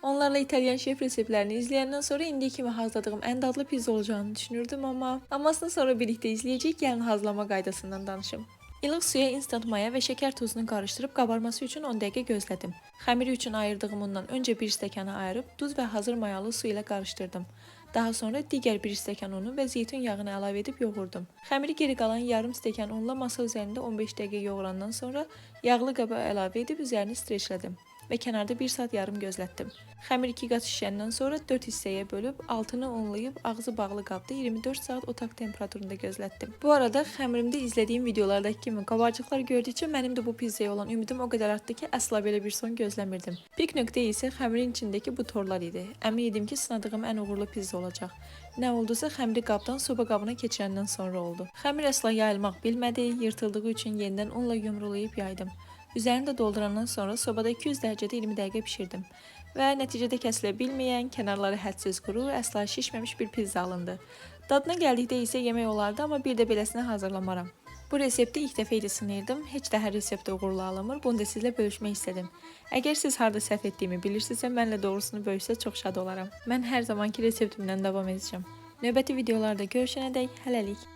Onlarla İtalyan şef reseptlerini izleyenden sonra indiye kimi hazırladığım en dadlı pizza olacağını düşünürdüm ama amasını sonra birlikte izleyecek, gəlin hazırlama qaydasından danışım. İlıq suya instant maya və şəkər tozunu qarışdırıb qabarması üçün 10 dəqiqə gözlədim. Xəmiri üçün ayırdığım undan öncə bir stəkana ayırıb duz və hazır mayalı su ilə qarışdırdım. Daha sonra digər bir stəkan unu və zeytun yağını əlavə edib yoğurdum. Xəmiri geri qalan yarım stəkan unla masa üzərində 15 dəqiqə yoğurandan sonra yağlı qaba əlavə edib üzərini streçlədim və kənarda 1 saat yarım gözlətdim. Xəmir 2 qat şişəndən sonra 4 hissəyə bölüb altını unlayıb ağzı bağlı qabda 24 saat otaq temperaturunda gözlətdim. Bu arada xəmirimdə izlədiyim videolardakı kimi qabarcıqlar gördükcə mənim də bu pizzaya olan ümidim o qədər artdı ki, əsla belə bir son gözləmirdim. Pik nöqtə isə xəmirin içindəki bu torlar idi. Əmin idim ki, sınadığım ən uğurlu pizza olacaq. Nə oldusa xəmiri qabdan soba qabına keçirəndən sonra oldu. Xəmir əsla yayılmaq bilmədi, yırtıldığı üçün yenidən unla yumrulayıb yaydım. Üzerini də doldurandan sonra sobada 200 dərəcədə 20 dəqiqə pişirdim və nəticədə kəsilə bilməyən, kənarları hədsiz quru, əsla şişməmiş bir pizza alındı. Dadına gəldikdə isə yemək olardı, amma bir də beləsini hazırlamaram. Bu resepti ilk dəfə idi sınırdım, heç də hər resept uğurlu alınmır, bunu da sizlə bölüşmək istədim. Əgər siz harda səhv etdiyimi bilirsinizsə, mənlə doğrusunu bölüşsə çox şad olaram. Mən hər zamanki reseptimdən davam edəcəm. Növbəti videolarda görüşənədək hələlik.